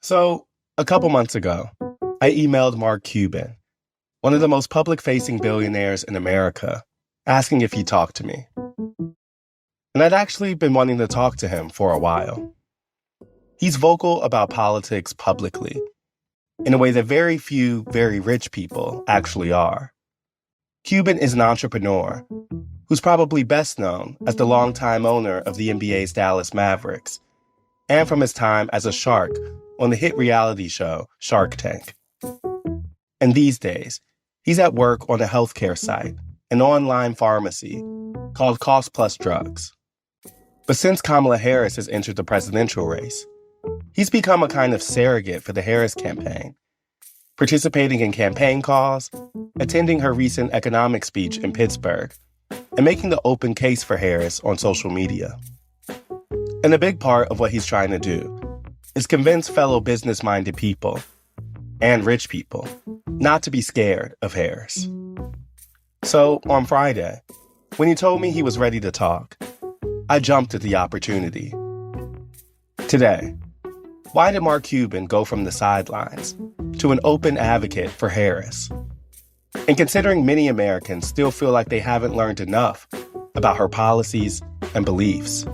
So, a couple months ago, I emailed Mark Cuban, one of the most public-facing billionaires in America, asking if he'd talk to me. And I'd actually been wanting to talk to him for a while. He's vocal about politics publicly, in a way that very few very rich people actually are. Cuban is an entrepreneur who's probably best known as the longtime owner of the NBA's Dallas Mavericks, and from his time as a shark on the hit reality show Shark Tank. And these days, he's at work on a healthcare site, an online pharmacy called Cost Plus Drugs. But since Kamala Harris has entered the presidential race, he's become a kind of surrogate for the Harris campaign, participating in campaign calls, attending her recent economic speech in Pittsburgh, and making the open case for Harris on social media. And a big part of what he's trying to do is convince fellow business-minded people and rich people not to be scared of Harris. So on Friday, when he told me he was ready to talk, I jumped at the opportunity. Today, why did Mark Cuban go from the sidelines to an open advocate for Harris? And considering many Americans still feel like they haven't learned enough about her policies and beliefs,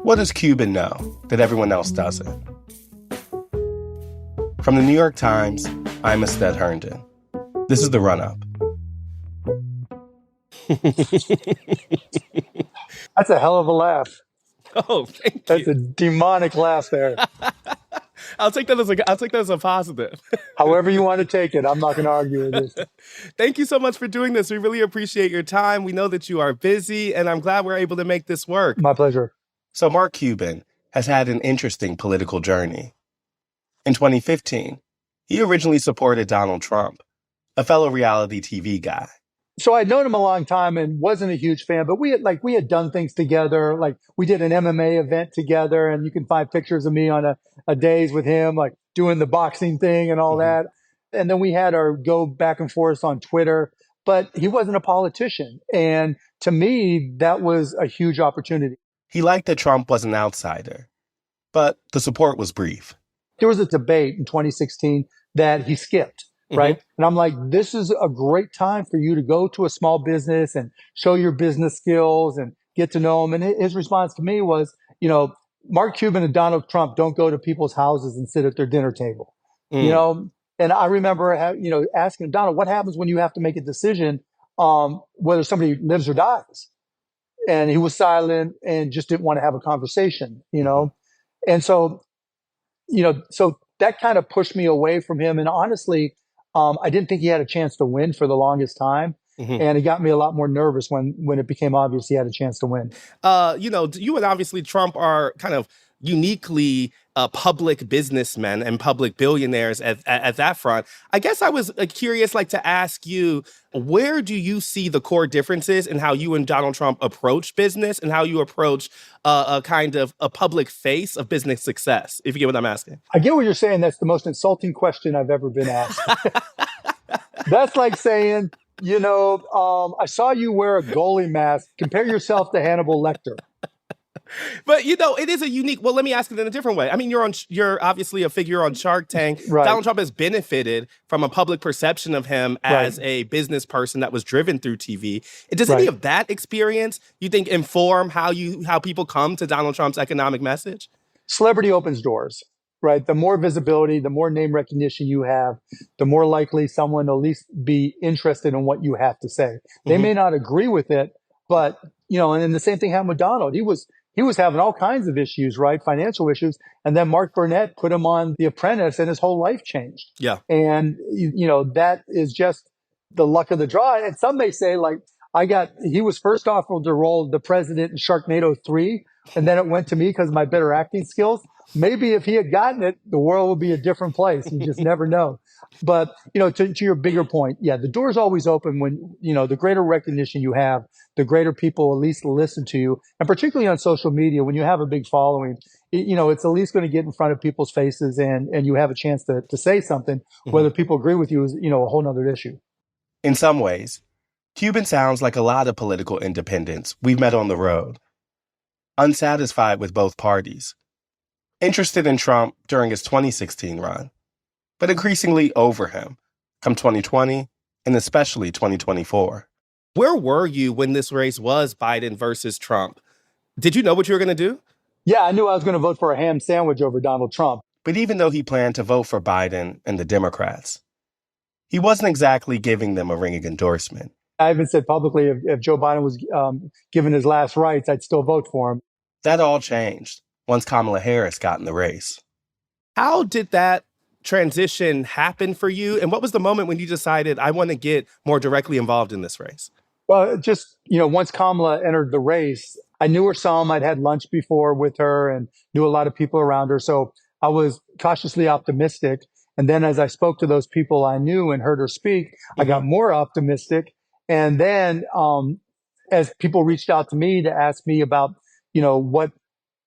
what does Cuban know that everyone else doesn't? From the New York Times, I'm Ested Herndon. This is The Run-Up. That's a hell of a laugh. Oh, thank you. That's a demonic laugh there. I'll take that as a positive. However you want to take it, I'm not going to argue with this. Thank you so much for doing this. We really appreciate your time. We know that you are busy, and I'm glad we're able to make this work. My pleasure. So Mark Cuban has had an interesting political journey. In 2015, he originally supported Donald Trump, a fellow reality TV guy. So I'd known him a long time and wasn't a huge fan, but we had done things together. Like we did an MMA event together, and you can find pictures of me on a days with him, like doing the boxing thing and all that. And then we had our go back and forth on Twitter, but he wasn't a politician. And to me, that was a huge opportunity. He liked that Trump was an outsider, but the support was brief. There was a debate in 2016 that he skipped. Right. And I'm like, this is a great time for you to go to a small business and show your business skills and get to know them. And his response to me was, Mark Cuban and Donald Trump don't go to people's houses and sit at their dinner table, and I remember, asking Donald, what happens when you have to make a decision, whether somebody lives or dies? And he was silent and just didn't want to have a conversation, And so, so that kind of pushed me away from him. And honestly, I didn't think he had a chance to win for the longest time. And it got me a lot more nervous when it became obvious he had a chance to win. You and obviously Trump are kind of uniquely public businessmen and public billionaires at that front. I guess I was curious, to ask you, where do you see the core differences in how you and Donald Trump approach business and how you approach a kind of a public face of business success, if you get what I'm asking? I get what you're saying. That's the most insulting question I've ever been asked. That's like saying, I saw you wear a goalie mask. Compare yourself to Hannibal Lecter. But, it is a unique... Well, let me ask it in a different way. I mean, you're obviously a figure on Shark Tank. Right. Donald Trump has benefited from a public perception of him as a business person that was driven through TV. Does any of that experience, you think, inform how people come to Donald Trump's economic message? Celebrity opens doors, right? The more visibility, the more name recognition you have, the more likely someone will at least be interested in what you have to say. They may not agree with it, but, and then the same thing happened with Donald. He was having all kinds of issues, right? Financial issues. And then Mark Burnett put him on The Apprentice and his whole life changed. Yeah. And, that is just the luck of the draw. And some may say, he was first offered the role of the president in Sharknado 3, and then it went to me because of my better acting skills. Maybe if he had gotten it, the world would be a different place. You just never know. But, to your bigger point, the door's always open when, the greater recognition you have, the greater people at least listen to you. And particularly on social media, when you have a big following, it's at least going to get in front of people's faces and you have a chance to say something. Whether people agree with you is, a whole nother issue. In some ways, Cuban sounds like a lot of political independents we've met on the road, unsatisfied with both parties, interested in Trump during his 2016 run, but increasingly over him come 2020 and especially 2024. Where were you when this race was Biden versus Trump? Did you know what you were going to do? Yeah, I knew I was going to vote for a ham sandwich over Donald Trump. But even though he planned to vote for Biden and the Democrats, he wasn't exactly giving them a ringing endorsement. I even said publicly if Joe Biden was given his last rites, I'd still vote for him. That all changed once Kamala Harris got in the race. How did that transition happen for you? And what was the moment when you decided, I want to get more directly involved in this race? Well, just, once Kamala entered the race, I knew her some. I'd had lunch before with her and knew a lot of people around her. So I was cautiously optimistic. And then as I spoke to those people I knew and heard her speak, I got more optimistic. And then as people reached out to me to ask me about, what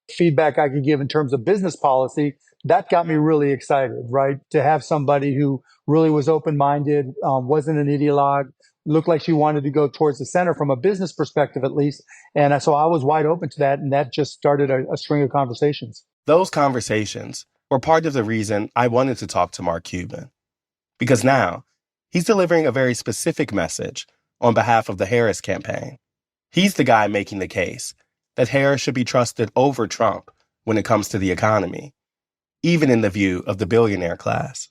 feedback I could give in terms of business policy, that got me really excited, right? To have somebody who really was open-minded, wasn't an ideologue, looked like she wanted to go towards the center from a business perspective, at least. And so I was wide open to that. And that just started a string of conversations. Those conversations were part of the reason I wanted to talk to Mark Cuban. Because now he's delivering a very specific message on behalf of the Harris campaign. He's the guy making the case that Harris should be trusted over Trump when it comes to the economy, even in the view of the billionaire class.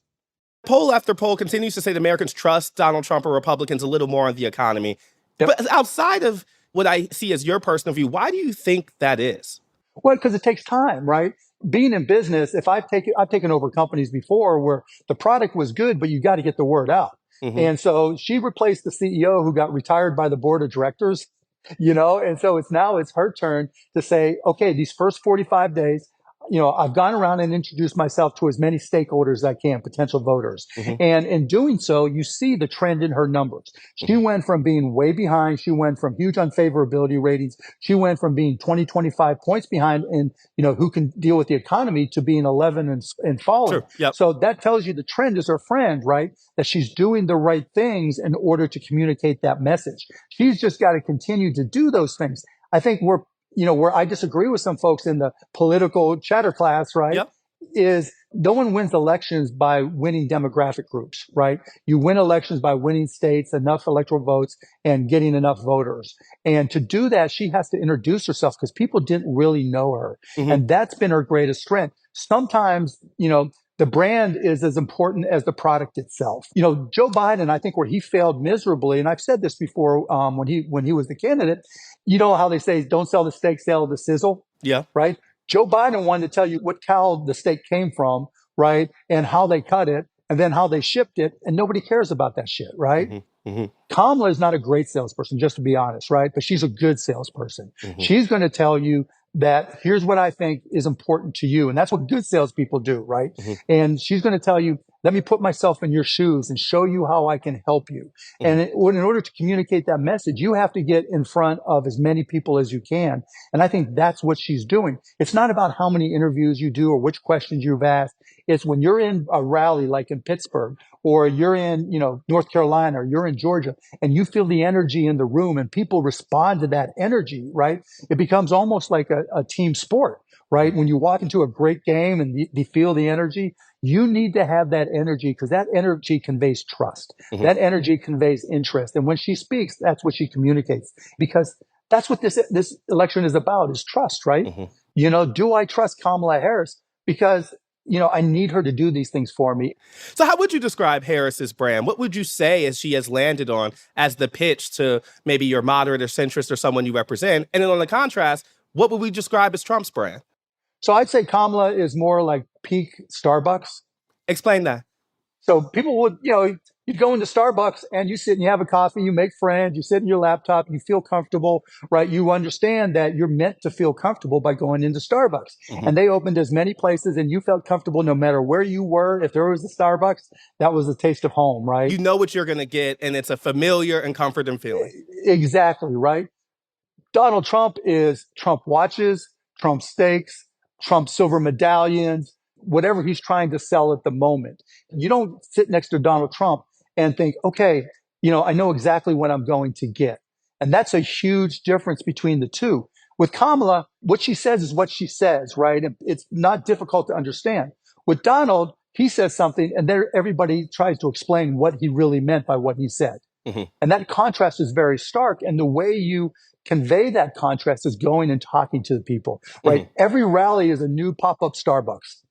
Poll after poll continues to say that Americans trust Donald Trump or Republicans a little more on the economy. Yep. But outside of what I see as your personal view, why do you think that is? Well, because it takes time, right? Being in business, I've taken over companies before where the product was good, but you got to get the word out. Mm-hmm. And so she replaced the CEO who got retired by the board of directors, and so it's her turn to say, okay, these first 45 days, I've gone around and introduced myself to as many stakeholders as I can, potential voters. Mm-hmm. And in doing so, you see the trend in her numbers. She went from being way behind. She went from huge unfavorability ratings. She went from being 20, 25 points behind in, who can deal with the economy to being 11 and falling. Sure. Yep. So that tells you the trend is her friend, right? That she's doing the right things in order to communicate that message. She's just got to continue to do those things. I think where I disagree with some folks in the political chatter class, right? Yep. Is no one wins elections by winning demographic groups, right? You win elections by winning states, enough electoral votes, and getting enough voters. And to do that, she has to introduce herself because people didn't really know her. Mm-hmm. And that's been her greatest strength. Sometimes, the brand is as important as the product itself. Joe Biden, I think where he failed miserably, and I've said this before when he was the candidate, you know how they say, don't sell the steak, sell the sizzle? Yeah. Right? Joe Biden wanted to tell you what cow the steak came from, right? And how they cut it, and then how they shipped it, and nobody cares about that shit, right? Mm-hmm. Mm-hmm. Kamala is not a great salesperson, just to be honest, right? But she's a good salesperson. Mm-hmm. She's going to tell you that here's what I think is important to you. And that's what good salespeople do, right? Mm-hmm. And she's going to tell you, let me put myself in your shoes and show you how I can help you. Mm-hmm. And in order to communicate that message, you have to get in front of as many people as you can. And I think that's what she's doing. It's not about how many interviews you do or which questions you've asked. It's when you're in a rally like in Pittsburgh, or you're in, North Carolina, or you're in Georgia, and you feel the energy in the room and people respond to that energy, right? It becomes almost like a team sport, right? When you walk into a great game and you feel the energy, you need to have that energy because that energy conveys trust. Mm-hmm. That energy conveys interest. And when she speaks, that's what she communicates because that's what this election is about, is trust, right? Mm-hmm. Do I trust Kamala Harris? Because I need her to do these things for me. So how would you describe Harris's brand? What would you say as she has landed on as the pitch to maybe your moderate or centrist or someone you represent? And then on the contrast, what would we describe as Trump's brand? So I'd say Kamala is more like peak Starbucks. Explain that. So people would, you'd go into Starbucks and you sit and you have a coffee, you make friends, you sit in your laptop, you feel comfortable, right? You understand that you're meant to feel comfortable by going into Starbucks. Mm-hmm. And they opened as many places and you felt comfortable no matter where you were. If there was a Starbucks, that was a taste of home, right? You know what you're going to get and it's a familiar and comforting feeling. Exactly, right? Donald Trump is Trump watches, Trump steaks, Trump silver medallions, whatever he's trying to sell at the moment. You don't sit next to Donald Trump and think, okay, I know exactly what I'm going to get. And that's a huge difference between the two. With Kamala, what she says is what she says, right? It's not difficult to understand. With Donald, he says something and there everybody tries to explain what he really meant by what he said. Mm-hmm. And that contrast is very stark. And the way you convey that contrast is going and talking to the people, right? Mm-hmm. Every rally is a new pop-up Starbucks.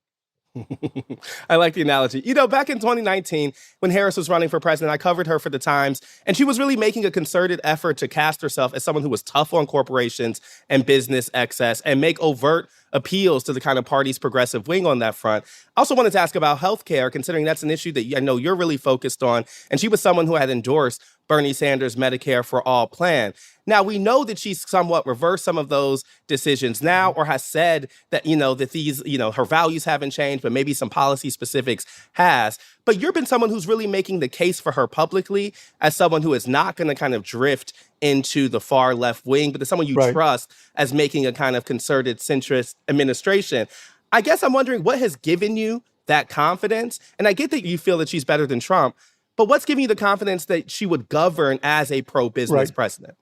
I like the analogy. You know, back in 2019, when Harris was running for president, I covered her for the Times, and she was really making a concerted effort to cast herself as someone who was tough on corporations and business excess and make overt appeals to the kind of party's progressive wing on that front. I also wanted to ask about healthcare, considering that's an issue that I know you're really focused on. And she was someone who had endorsed Bernie Sanders' Medicare for All plan. Now, we know that she's somewhat reversed some of those decisions now, or has said that, that these, her values haven't changed, but maybe some policy specifics has. But you've been someone who's really making the case for her publicly as someone who is not going to kind of drift into the far left wing, but as someone you trust as making a kind of concerted centrist administration. I guess I'm wondering what has given you that confidence? And I get that you feel that she's better than Trump, but what's giving you the confidence that she would govern as a pro-business president?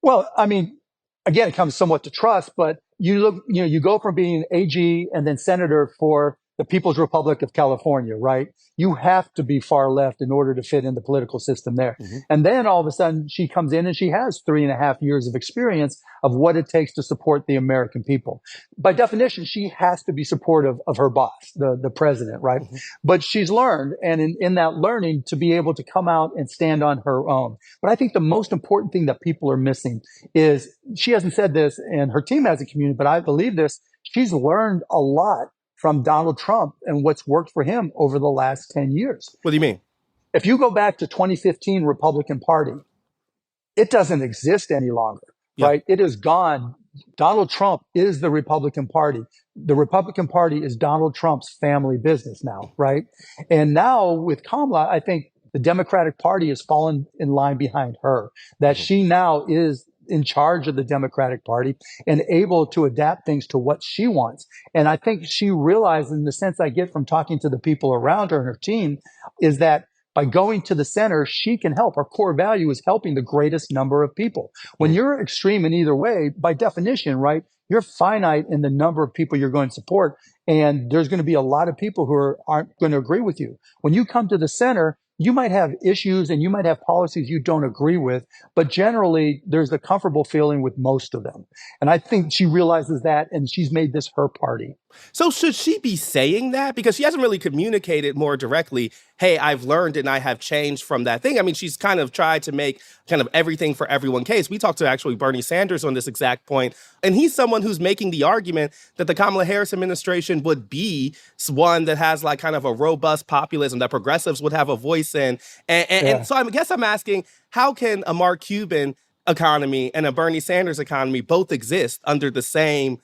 Well, I mean, again, it comes somewhat to trust, but you go from being AG and then senator for the People's Republic of California, right? You have to be far left in order to fit in the political system there. Mm-hmm. And then all of a sudden she comes in and she has 3.5 years of experience of what it takes to support the American people. By definition, she has to be supportive of her boss, the president, right? Mm-hmm. But she's learned, and in that learning, to be able to come out and stand on her own. But I think the most important thing that people are missing is, she hasn't said this and her team hasn't communicated, but I believe this, she's learned a lot from Donald Trump and what's worked for him over the last 10 years. What do you mean? If you go back to 2015 Republican Party, it doesn't exist any longer, right? It is gone. Donald Trump is the Republican Party. The Republican Party is Donald Trump's family business now, right? And now with Kamala, I think the Democratic Party has fallen in line behind her, that she now is in charge of the Democratic Party and able to adapt things to what she wants. And I think she realized, in the sense I get from talking to the people around her and her team, is that by going to the center, she can help. Our core value is helping the greatest number of people. When you're extreme in either way, by definition, right, you're finite in the number of people you're going to support. And there's going to be a lot of people who aren't going to agree with you. When you come to the center, you might have issues and you might have policies you don't agree with, but generally there's a comfortable feeling with most of them. And I think she realizes that, and she's made this her party. So should she be saying that? Because she hasn't really communicated more directly, hey, I've learned and I have changed from that thing. I mean, she's kind of tried to make kind of everything for everyone case. We talked to actually Bernie Sanders on this exact point, and he's someone who's making the argument that the Kamala Harris administration would be one that has like kind of a robust populism that progressives would have a voice in. And so I guess I'm asking, how can a Mark Cuban economy and a Bernie Sanders economy both exist under the same...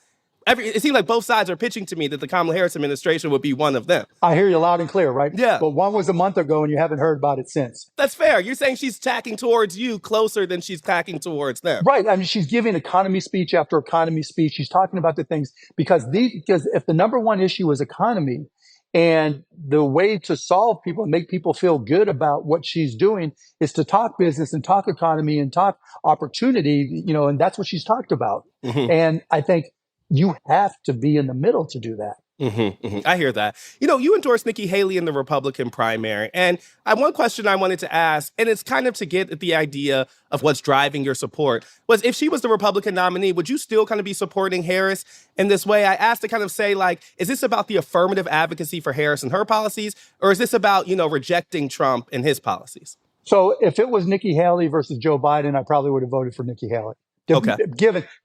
It seems like both sides are pitching to me that the Kamala Harris administration would be one of them. I hear you loud and clear, right? Yeah. But one was a month ago and you haven't heard about it since. That's fair. You're saying she's tacking towards you closer than she's tacking towards them. Right. I mean, she's giving economy speech after economy speech. She's talking about the things because if the number one issue is economy, and the way to solve people and make people feel good about what she's doing is to talk business and talk economy and talk opportunity, and that's what she's talked about. Mm-hmm. And I think you have to be in the middle to do that. Mm-hmm, mm-hmm. I hear that. You endorsed Nikki Haley in the Republican primary. And one question I wanted to ask, and it's kind of to get at the idea of what's driving your support, was if she was the Republican nominee, would you still kind of be supporting Harris in this way? I asked to kind of say, like, is this about the affirmative advocacy for Harris and her policies, or is this about, rejecting Trump and his policies? So if it was Nikki Haley versus Joe Biden, I probably would have voted for Nikki Haley. Okay.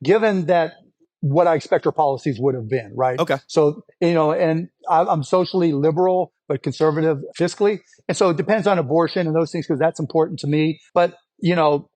Given that what I expect her policies would have been, right? Okay. So, and I'm socially liberal, but conservative fiscally. And so it depends on abortion and those things, because that's important to me. But,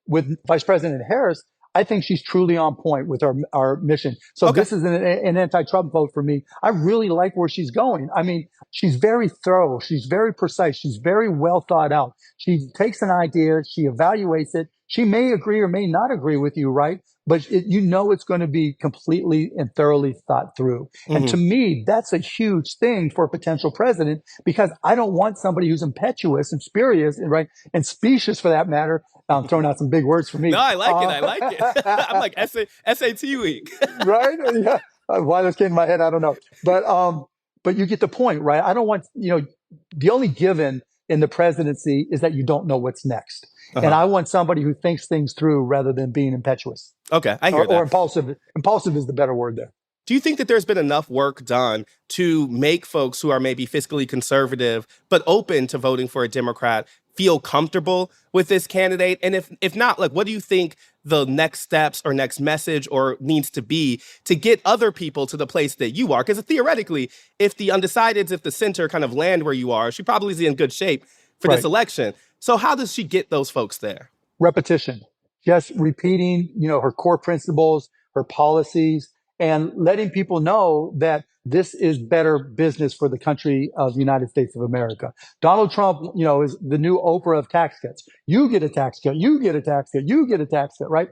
with Vice President Harris, I think she's truly on point with our mission. So This is an anti-Trump vote for me. I really like where she's going. I mean, she's very thorough. She's very precise. She's very well thought out. She takes an idea, she evaluates it, She may agree or may not agree with you, right? But it's going to be completely and thoroughly thought through. And to me, that's a huge thing for a potential president, because I don't want somebody who's impetuous and spurious, and right, and specious for that matter. I'm throwing out some big words for me. No, I like it. I like it. I'm like SAT week. Right? Yeah. Why this came in my head, I don't know. But you get the point, right? I don't want, the only given in the presidency is that you don't know what's next. And I want somebody who thinks things through rather than being impetuous. Okay, I hear that. Or impulsive. Impulsive is the better word there. Do you think that there's been enough work done to make folks who are maybe fiscally conservative but open to voting for a Democrat feel comfortable with this candidate? And if not, like, what do you think the next steps or next message or needs to be to get other people to the place that you are? Because theoretically, if the undecideds, if the center kind of land where you are, she probably is in good shape for this election. So how does she get those folks there? Repetition, just repeating, her core principles, her policies, and letting people know that this is better business for the country of the United States of America. Donald Trump, is the new Oprah of tax cuts. You get a tax cut, you get a tax cut, you get a tax cut, right?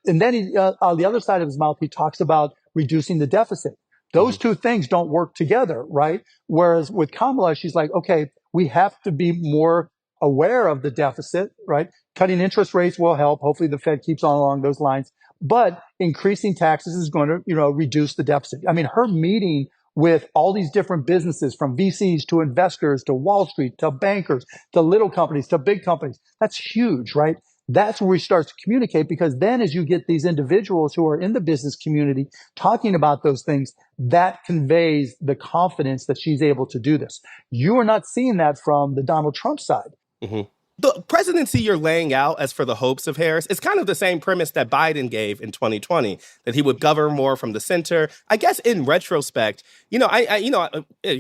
And then he, on the other side of his mouth, he talks about reducing the deficit. Those two things don't work together, right? Whereas with Kamala, she's like, okay, we have to be more aware of the deficit, right? Cutting interest rates will help. Hopefully the Fed keeps on along those lines. But increasing taxes is going to, reduce the deficit. I mean, her meeting with all these different businesses, from VCs to investors to Wall Street to bankers to little companies to big companies, that's huge, right? That's where we start to communicate, because then as you get these individuals who are in the business community talking about those things, that conveys the confidence that she's able to do this. You are not seeing that from the Donald Trump side. The presidency you're laying out as for the hopes of Harris is kind of the same premise that Biden gave in 2020, that he would govern more from the center. I guess in retrospect, I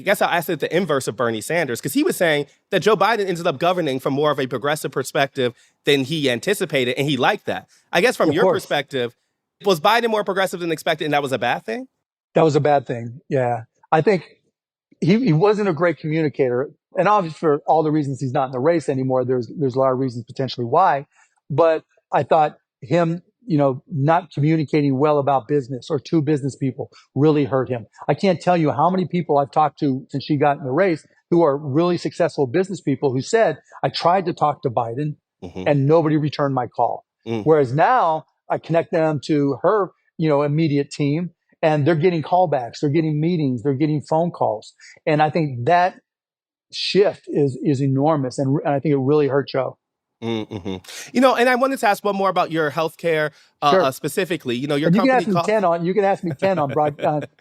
guess I'll ask it the inverse of Bernie Sanders, because he was saying that Joe Biden ended up governing from more of a progressive perspective than he anticipated, and he liked that. I guess from your perspective, was Biden more progressive than expected, and that was a bad thing? That was a bad thing, yeah. I think he wasn't a great communicator. And obviously, for all the reasons he's not in the race anymore, there's a lot of reasons potentially why. But I thought him, not communicating well about business or to business people really hurt him. I can't tell you how many people I've talked to since she got in the race who are really successful business people who said, I tried to talk to Biden and nobody returned my call. Whereas now I connect them to her, immediate team, and they're getting callbacks, they're getting meetings, they're getting phone calls. And I think that shift is enormous, and I think it really hurt Joe. And I wanted to ask one more about your healthcare specifically. Your company. You can ask me 10 on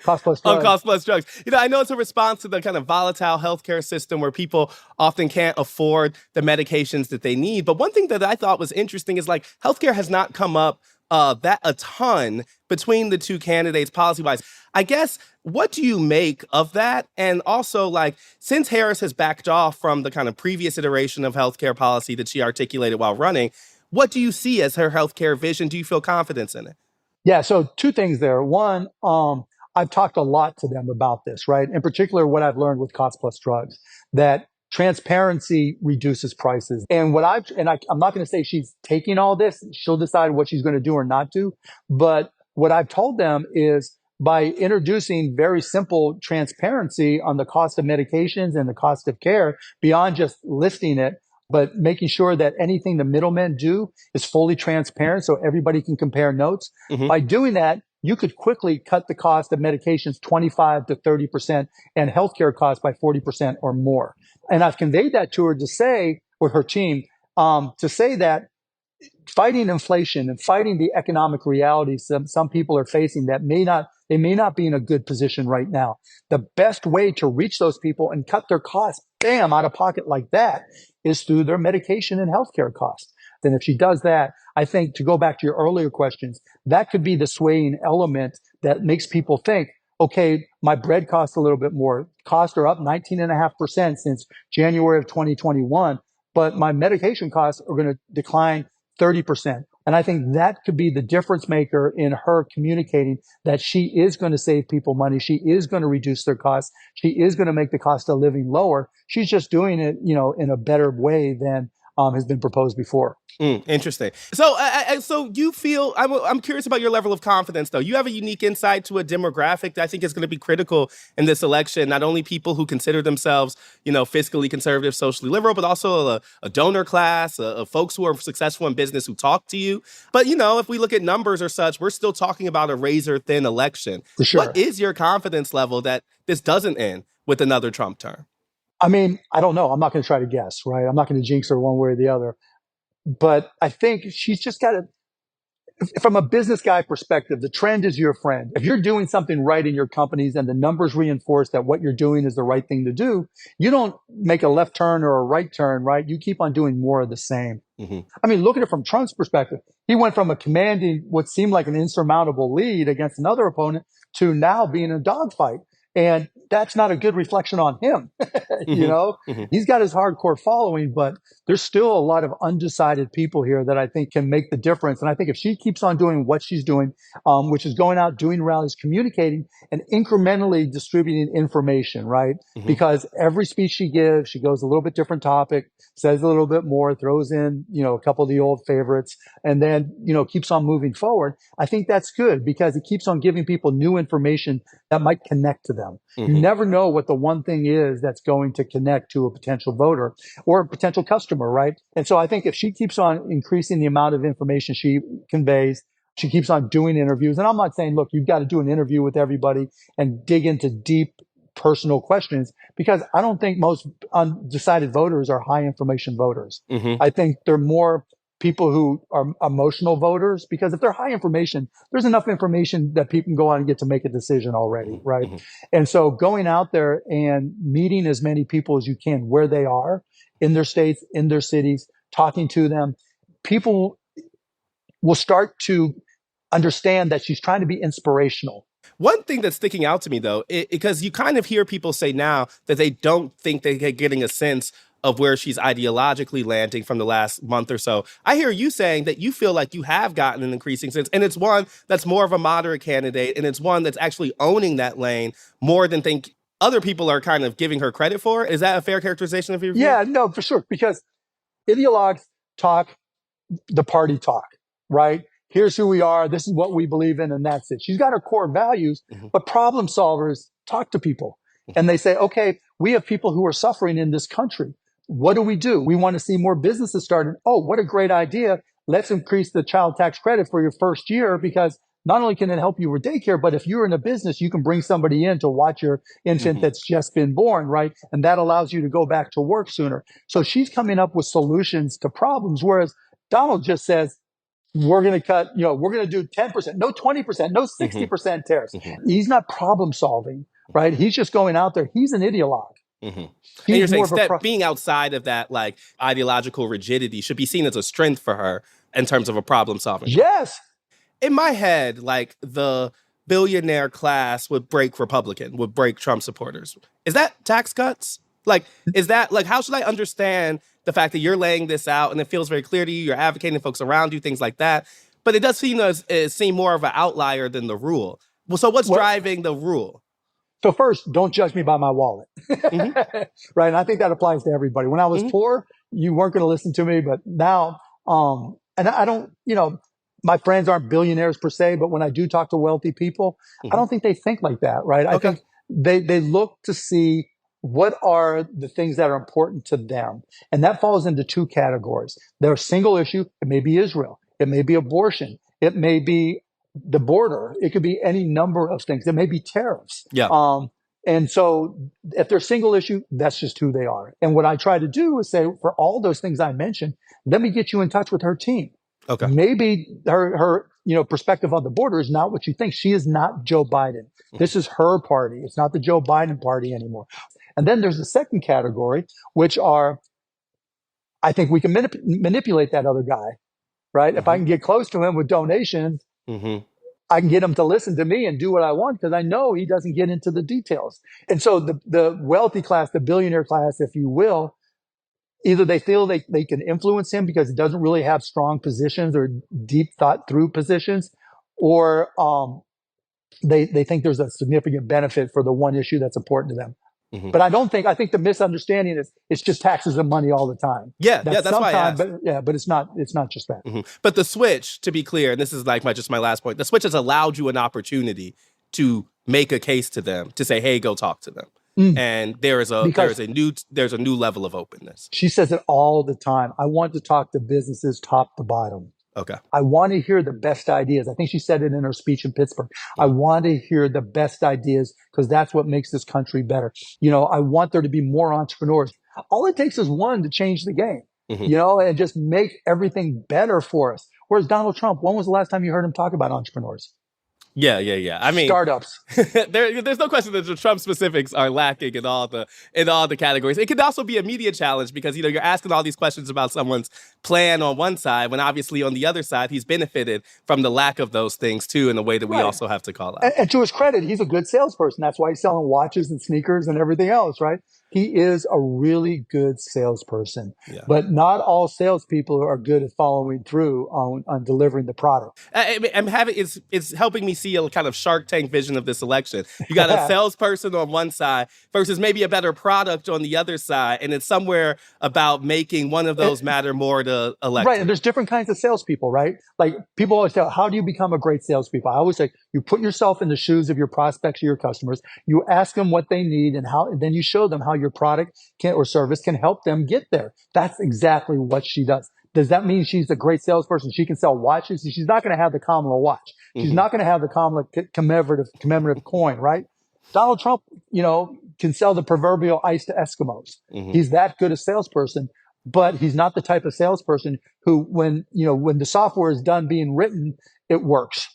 cost plus drugs. On cost plus drugs. I know it's a response to the kind of volatile healthcare system where people often can't afford the medications that they need. But one thing that I thought was interesting is, like, healthcare has not come up that a ton between the two candidates policy-wise. I guess, what do you make of that? And also, like, since Harris has backed off from the kind of previous iteration of healthcare policy that she articulated while running, what do you see as her healthcare vision? Do you feel confidence in it? Yeah, so two things there. One, I've talked a lot to them about this, right? In particular, what I've learned with cost plus drugs, that transparency reduces prices. And I'm not going to say she's taking all this. She'll decide what she's going to do or not do. But what I've told them is, by introducing very simple transparency on the cost of medications and the cost of care, beyond just listing it, but making sure that anything the middlemen do is fully transparent so everybody can compare notes. By doing that, you could quickly cut the cost of medications 25 to 30% and healthcare costs by 40% or more. And I've conveyed that to her to say, with her team, to say that fighting inflation and fighting the economic realities some people are facing, that they may not be in a good position right now. The best way to reach those people and cut their costs, bam, out of pocket like that, is through their medication and healthcare costs. Then if she does that, I think, to go back to your earlier questions, that could be the swaying element that makes people think, okay, my bread costs a little bit more. Costs are up 19.5% since January of 2021, but my medication costs are going to decline 30%. And I think that could be the difference maker in her communicating that she is going to save people money. She is going to reduce their costs. She is going to make the cost of living lower. She's just doing it, in a better way than has been proposed before. Interesting. So, so you feel I'm curious about your level of confidence, though. You have a unique insight to a demographic that I think is going to be critical in this election. Not only people who consider themselves, fiscally conservative, socially liberal, but also a donor class, folks who are successful in business who talk to you. But if we look at numbers or such, we're still talking about a razor thin election. For sure. What is your confidence level that this doesn't end with another Trump term? I mean, I don't know. I'm not going to try to guess, right? I'm not going to jinx her one way or the other. But I think she's just got to, from a business guy perspective, the trend is your friend. If you're doing something right in your companies and the numbers reinforce that what you're doing is the right thing to do, you don't make a left turn or a right turn, right? You keep on doing more of the same. Mm-hmm. I mean, look at it from Trump's perspective. He went from a commanding what seemed like an insurmountable lead against another opponent to now being a dogfight. And that's not a good reflection on him. Mm-hmm. He's got his hardcore following, but there's still a lot of undecided people here that I think can make the difference. And I think if she keeps on doing what she's doing, which is going out, doing rallies, communicating, and incrementally distributing information, right? Mm-hmm. Because every speech she gives, she goes a little bit different topic, says a little bit more, throws in, a couple of the old favorites, and then, keeps on moving forward. I think that's good because it keeps on giving people new information that might connect to them. Mm-hmm. You never know what the one thing is that's going to connect to a potential voter or a potential customer, right? And so I think if she keeps on increasing the amount of information she conveys, she keeps on doing interviews. And I'm not saying, look, you've got to do an interview with everybody and dig into deep personal questions, because I don't think most undecided voters are high information voters. Mm-hmm. I think they're more people who are emotional voters, because if they're high information, there's enough information that people can go on and get to make a decision already, right? Mm-hmm. And so going out there and meeting as many people as you can where they are in their states, in their cities, talking to them, people will start to understand that she's trying to be inspirational. One thing that's sticking out to me, though, because you kind of hear people say now that they don't think they're getting a sense of where she's ideologically landing from the last month or so. I hear you saying that you feel like you have gotten an increasing sense, and it's one that's more of a moderate candidate, and it's one that's actually owning that lane more than think other people are kind of giving her credit for. Is that a fair characterization of your view? Yeah, no, for sure. Because ideologues talk the party talk, right? Here's who we are. This is what we believe in. And that's it. She's got her core values, Mm-hmm. but problem solvers talk to people and they say, okay, we have people who are suffering in this country. What do? We want to see more businesses started. Oh, what a great idea. Let's increase the child tax credit for your first year, because not only can it help you with daycare, but if you're in a business, you can bring somebody in to watch your infant Mm-hmm. that's just been born, right? And that allows you to go back to work sooner. So she's coming up with solutions to problems, whereas Donald just says, we're going to cut, we're going to do 10%, no 20%, no 60% tariffs. Mm-hmm. He's not problem solving, right? He's just going out there. He's an ideologue. Mm-hmm. And He's you're more saying of a that being outside of that like ideological rigidity should be seen as a strength for her in terms of a problem solving. Yes. In my head, like the billionaire class would break Trump supporters. Is that tax cuts? Like, is that like, how should I understand the fact that you're laying this out and it feels very clear to you, you're advocating folks around you, things like that. But it does seem more of an outlier than the rule. Well, so what's driving the rule? So first, don't judge me by my wallet, Mm-hmm. right? And I think that applies to everybody. When I was Mm-hmm. poor, you weren't going to listen to me, but now, and I don't, my friends aren't billionaires per se, but when I do talk to wealthy people, I don't think they think like that, right? I think they look to see what are the things that are important to them. And that falls into two categories. There's single issue. It may be Israel. It may be abortion. It may be the border. It could be any number of things. It may be tariffs. Yeah. And so if they're single issue, that's just who they are. And what I try to do is say, for all those things I mentioned, let me get you in touch with her team. Okay. Maybe her perspective on the border is not what you think. She is not Joe Biden. This is her party. It's not the Joe Biden party anymore. And then there's the second category, which are, I think we can manipulate that other guy, right? If I can get close to him with donations, I can get him to listen to me and do what I want, because I know he doesn't get into the details. And so the wealthy class, the billionaire class, if you will, either they feel they can influence him because it doesn't really have strong positions or deep thought through positions, or they think there's a significant benefit for the one issue that's important to them. Mhm. But I think the misunderstanding is it's just taxes and money all the time. Yeah, that's why I asked. But it's not just that. But the switch, to be clear, and this is like just my last point, the switch has allowed you an opportunity to make a case to them, to say, hey, go talk to them. And there's a new level of openness. She says it all the time. I want to talk to businesses top to bottom. Okay. I want to hear the best ideas. I think she said it in her speech in Pittsburgh. I want to hear the best ideas because that's what makes this country better. I want there to be more entrepreneurs. All it takes is one to change the game, and just make everything better for us. Whereas Donald Trump, when was the last time you heard him talk about entrepreneurs? Yeah. I mean, startups. There's no question that the Trump specifics are lacking in all the categories. It could also be a media challenge because you're asking all these questions about someone's plan on one side when obviously on the other side he's benefited from the lack of those things too in a way that we also have to call out. And to his credit, he's a good salesperson. That's why he's selling watches and sneakers and everything else, right? He is a really good salesperson, but not all salespeople are good at following through on delivering the product. It's helping me see a kind of Shark Tank vision of this election. You got a salesperson on one side versus maybe a better product on the other side, and it's somewhere about making one of those matter more to elect. Right, and there's different kinds of salespeople, right? Like people always say, how do you become a great salespeople? I always say, you put yourself in the shoes of your prospects or your customers. You ask them what they need, and then you show them how your product or service can help them get there. That's exactly what she does. Does that mean she's a great salesperson? She can sell watches. She's not going to have the Kamala watch. She's not going to have the Kamala commemorative coin, right? Donald Trump, can sell the proverbial ice to Eskimos. He's that good a salesperson, but he's not the type of salesperson who, when the software is done being written, it works.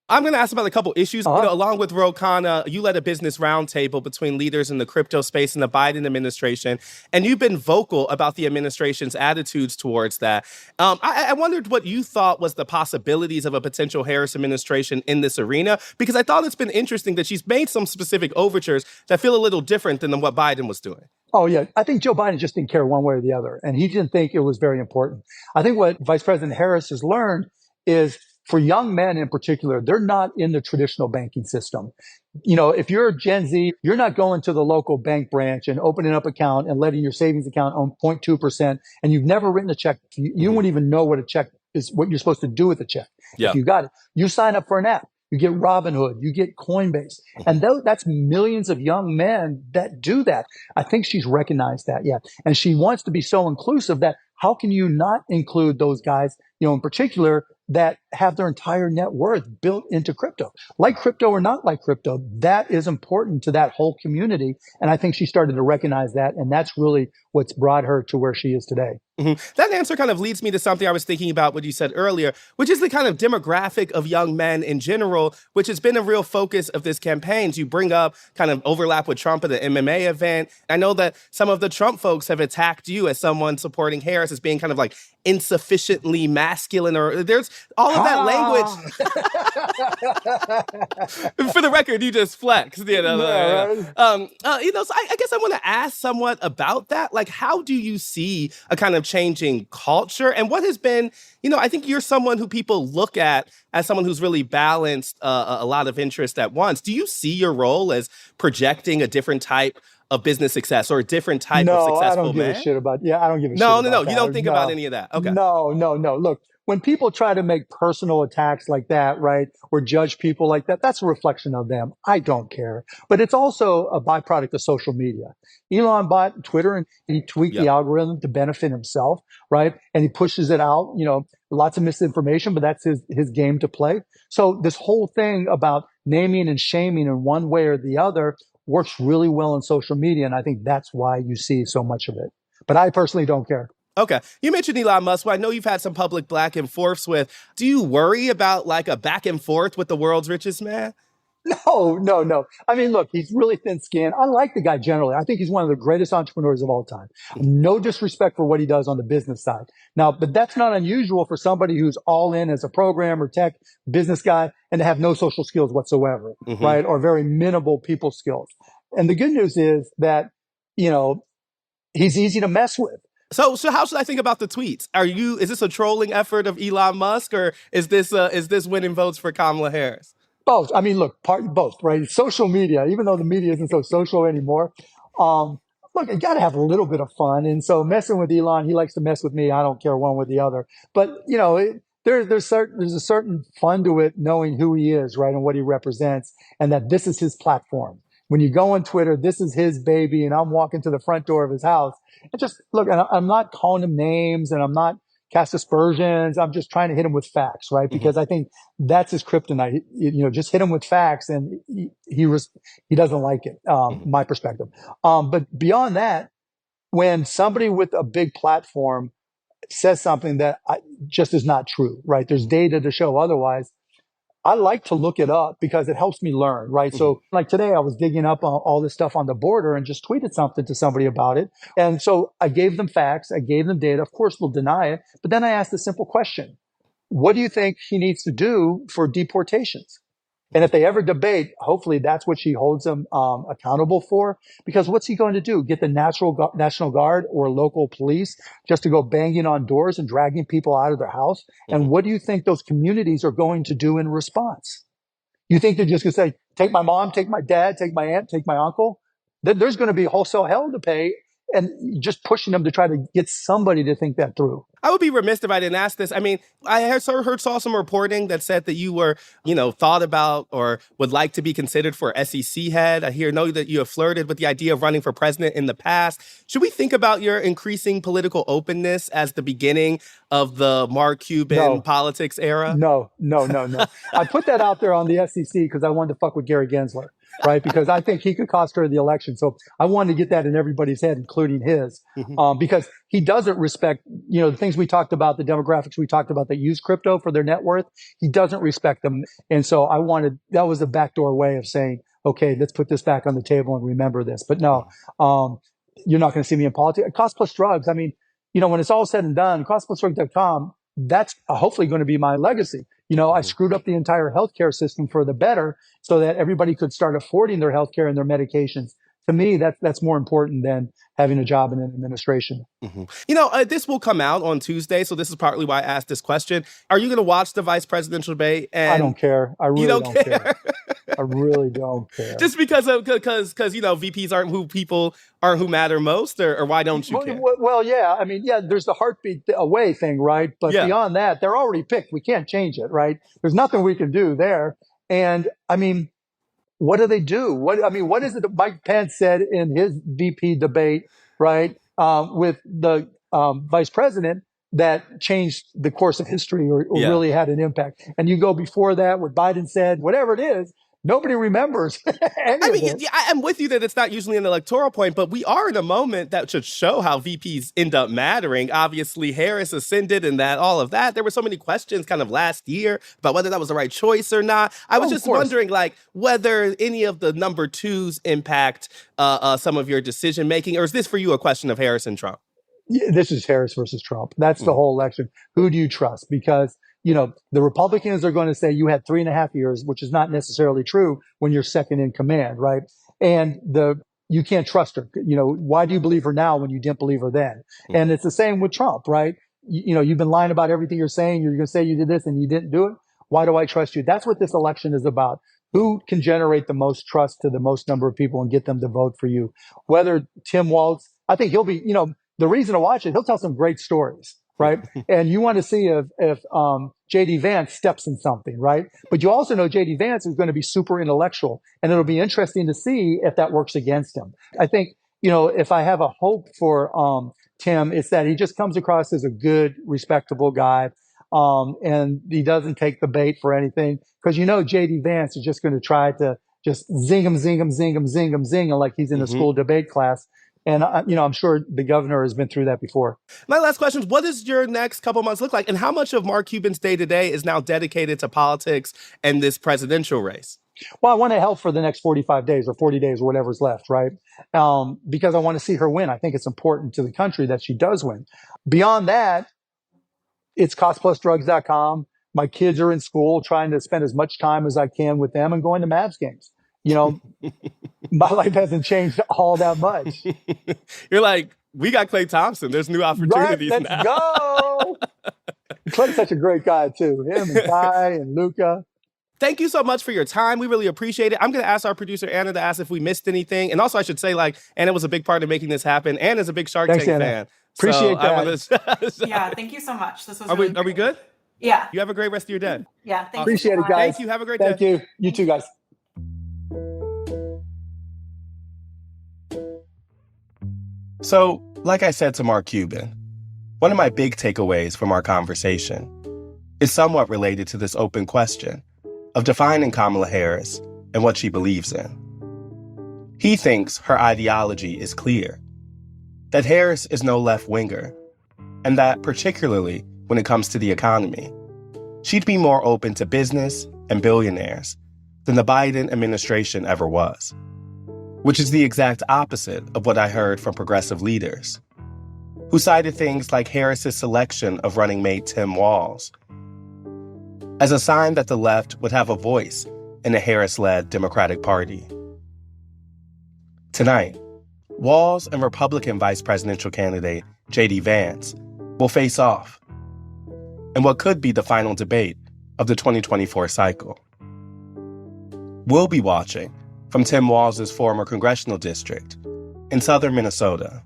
I'm going to ask about a couple issues. Along with Ro Khanna, you led a business roundtable between leaders in the crypto space and the Biden administration, and you've been vocal about the administration's attitudes towards that. I wondered what you thought was the possibilities of a potential Harris administration in this arena, because I thought it's been interesting that she's made some specific overtures that feel a little different than what Biden was doing. Oh, yeah. I think Joe Biden just didn't care one way or the other, and he didn't think it was very important. I think what Vice President Harris has learned is for young men in particular, they're not in the traditional banking system. If you're a Gen Z, you're not going to the local bank branch and opening up an account and letting your savings account own 0.2%, and you've never written a check. You wouldn't even know what a check is, what you're supposed to do with a check. Yeah. If you got it, you sign up for an app. You get Robinhood, you get Coinbase. And that's millions of young men that do that. I think she's recognized that, And she wants to be so inclusive that how can you not include those guys, in particular, that have their entire net worth built into crypto? Like crypto or not like crypto, that is important to that whole community. And I think she started to recognize that. And that's really what's brought her to where she is today. That answer kind of leads me to something I was thinking about what you said earlier, which is the kind of demographic of young men in general, which has been a real focus of this campaign. You bring up kind of overlap with Trump at the MMA event. I know that some of the Trump folks have attacked you as someone supporting Harris as being kind of like insufficiently masculine, or there's all of that language. For the record, you just flexed. So I guess I want to ask somewhat about that. Like, how do you see a kind of changing culture, and what has been, I think you're someone who people look at as someone who's really balanced a lot of interest at once. Do you see your role as projecting a different type of business success or a different type of successful man? I don't give a shit about. I don't give a shit. No. About You don't think about any of that. Okay. No. Look, when people try to make personal attacks like that, right, or judge people like that, that's a reflection of them. I don't care. But it's also a byproduct of social media. Elon bought Twitter and he tweaked the algorithm to benefit himself, right? And he pushes it out, lots of misinformation, but that's his game to play. So this whole thing about naming and shaming in one way or the other works really well in social media. And I think that's why you see so much of it. But I personally don't care. Okay. You mentioned Elon Musk, who I know you've had some public back and forths with. Do you worry about like a back and forth with the world's richest man? No. I mean, look, he's really thin-skinned. I like the guy generally. I think he's one of the greatest entrepreneurs of all time. No disrespect for what he does on the business side. Now, but that's not unusual for somebody who's all in as a programmer, tech, business guy, and to have no social skills whatsoever, right? Or very minimal people skills. And the good news is that, he's easy to mess with. So how should I think about the tweets? Is this a trolling effort of Elon Musk, or is this winning votes for Kamala Harris? Both. I mean, look, both, right? Social media, even though the media isn't so social anymore. Um, Look, you got to have a little bit of fun. And so messing with Elon, he likes to mess with me. I don't care one with the other. But, there's a certain fun to it, knowing who he is, right? And what he represents, and that this is his platform. When you go on Twitter, this is his baby. And I'm walking to the front door of his house and just look, and I'm not calling him names and I'm not cast aspersions. I'm just trying to hit him with facts, right? Hmm. Because I think that's his kryptonite. Just hit him with facts, and he doesn't like it. Hmm. My perspective. But beyond that, when somebody with a big platform says something that just is not true, right? There's data to show otherwise. I like to look it up because it helps me learn, right? Hmm. So, like today, I was digging up all this stuff on the border and just tweeted something to somebody about it. And so I gave them facts, I gave them data. Of course, they'll deny it, but then I asked a simple question: what do you think he needs to do for deportations? And if they ever debate, hopefully that's what she holds him accountable for. Because what's he going to do? Get the National Guard or local police just to go banging on doors and dragging people out of their house? Hmm. And what do you think those communities are going to do in response? You think they're just going to say, take my mom, take my dad, take my aunt, take my uncle? There's going to be wholesale hell to pay, and just pushing them to try to get somebody to think that through. I would be remiss if I didn't ask this. I mean, saw some reporting that said that you were, thought about or would like to be considered for SEC head. I know that you have flirted with the idea of running for president in the past. Should we think about your increasing political openness as the beginning of the Mark Cuban politics era? No. I put that out there on the SEC because I wanted to fuck with Gary Gensler, right? Because I think he could cost her the election. So I wanted to get that in everybody's head, including his, because he doesn't respect, the things we talked about, the demographics we talked about that use crypto for their net worth. He doesn't respect them. And so that was a backdoor way of saying, okay, let's put this back on the table and remember this. But no, you're not going to see me in politics. Cost plus drugs. I mean, when it's all said and done, costplusdrugs.com, that's hopefully going to be my legacy. I screwed up the entire healthcare system for the better so that everybody could start affording their healthcare and their medications. To me, that's more important than having a job in an administration. This will come out on Tuesday, so this is partly why I asked this question. Are you going to watch the vice presidential debate? I don't care. I really don't care. I really don't care. Just because VPs aren't who matter most, or why don't you care? Well, yeah. I mean, yeah, there's the heartbeat away thing, right? But beyond that, they're already picked. We can't change it, right? There's nothing we can do there. And I mean, what do they do? What is it that Mike Pence said in his VP debate, right, with the vice president that changed the course of history or really had an impact? And you go before that, what Biden said, whatever it is, nobody remembers any of it. I'm with you that it's not usually an electoral point, but we are in a moment that should show how VPs end up mattering. Obviously, Harris ascended and all of that. There were so many questions kind of last year about whether that was the right choice or not. I was just wondering, whether any of the number twos impact some of your decision making, or is this for you a question of Harris and Trump? Yeah, this is Harris versus Trump. That's the whole election. Who do you trust? Because the Republicans are going to say you had 3.5 years, which is not necessarily true when you're second in command, right? And you can't trust her. Why do you believe her now when you didn't believe her then? And it's the same with Trump, right? You've been lying about everything you're saying. You're going to say you did this and you didn't do it. Why do I trust you? That's what this election is about. Who can generate the most trust to the most number of people and get them to vote for you? Whether Tim Walz, I think he'll be, the reason to watch it, he'll tell some great stories. Right. And you want to see if JD Vance steps in something. Right. But you also know JD Vance is going to be super intellectual, and it'll be interesting to see if that works against him. I think, if I have a hope for Tim, it's that he just comes across as a good, respectable guy. And he doesn't take the bait for anything, because JD Vance is just going to try to just zing him like he's in a school debate class. And, I'm sure the governor has been through that before. My last question is, what does your next couple months look like? And how much of Mark Cuban's day-to-day is now dedicated to politics and this presidential race? Well, I want to help for the next 45 days or 40 days or whatever's left, right? Because I want to see her win. I think it's important to the country that she does win. Beyond that, it's costplusdrugs.com. My kids are in school, trying to spend as much time as I can with them and going to Mavs games. My life hasn't changed all that much. You're like, we got Klay Thompson. There's new opportunities now. Let's go. Klay's such a great guy, too. Him and Ty and Luka. thank you so much for your time. We really appreciate it. I'm going to ask our producer, Anna, to ask if we missed anything. And also, I should say, Anna was a big part of making this happen. Anna's a big Shark Tank fan. Appreciate that. Yeah, thank you so much. This was Are we good? Yeah. You have a great rest of your day. Yeah, thank you. Appreciate it, guys. Thank you. Have a great day. Thank you. You too, guys. So, like I said to Mark Cuban, one of my big takeaways from our conversation is somewhat related to this open question of defining Kamala Harris and what she believes in. He thinks her ideology is clear, that Harris is no left-winger, and that particularly when it comes to the economy, she'd be more open to business and billionaires than the Biden administration ever was, which is the exact opposite of what I heard from progressive leaders, who cited things like Harris's selection of running mate Tim Walz as a sign that the left would have a voice in a Harris-led Democratic Party. Tonight, Walz and Republican vice presidential candidate J.D. Vance will face off in what could be the final debate of the 2024 cycle. We'll be watching from Tim Walz's former congressional district in southern Minnesota.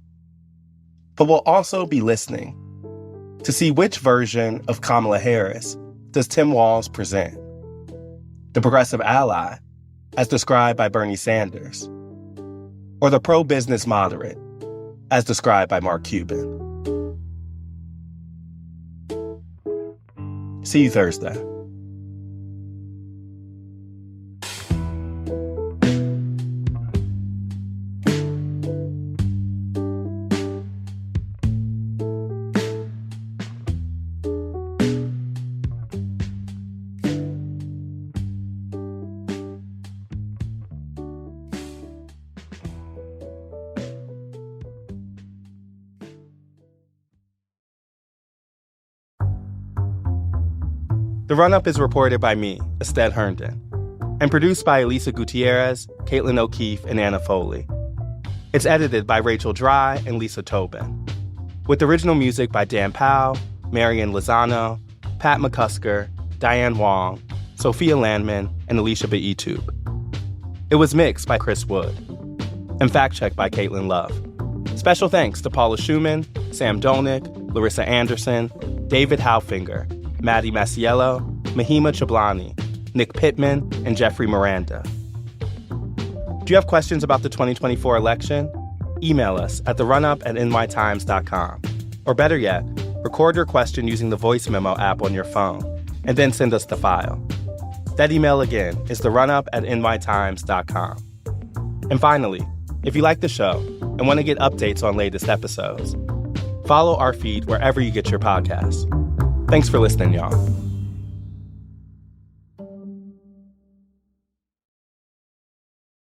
But we'll also be listening to see which version of Kamala Harris does Tim Walz present. The progressive ally, as described by Bernie Sanders, or the pro-business moderate, as described by Mark Cuban. See you Thursday. The Run-Up is reported by me, Ested Herndon, and produced by Elisa Gutierrez, Caitlin O'Keefe, and Anna Foley. It's edited by Rachel Dry and Lisa Tobin, with original music by Dan Powell, Marian Lozano, Pat McCusker, Diane Wong, Sophia Landman, and Alicia Baitube. It was mixed by Chris Wood and fact-checked by Caitlin Love. Special thanks to Paula Schumann, Sam Dolnick, Larissa Anderson, David Haufinger, Maddie Masiello, Mahima Chablani, Nick Pittman, and Jeffrey Miranda. Do you have questions about the 2024 election? Email us at therunup@nytimes.com. Or better yet, record your question using the voice memo app on your phone, and then send us the file. That email again is therunup@nytimes.com. And finally, if you like the show and want to get updates on latest episodes, follow our feed wherever you get your podcasts. Thanks for listening, y'all.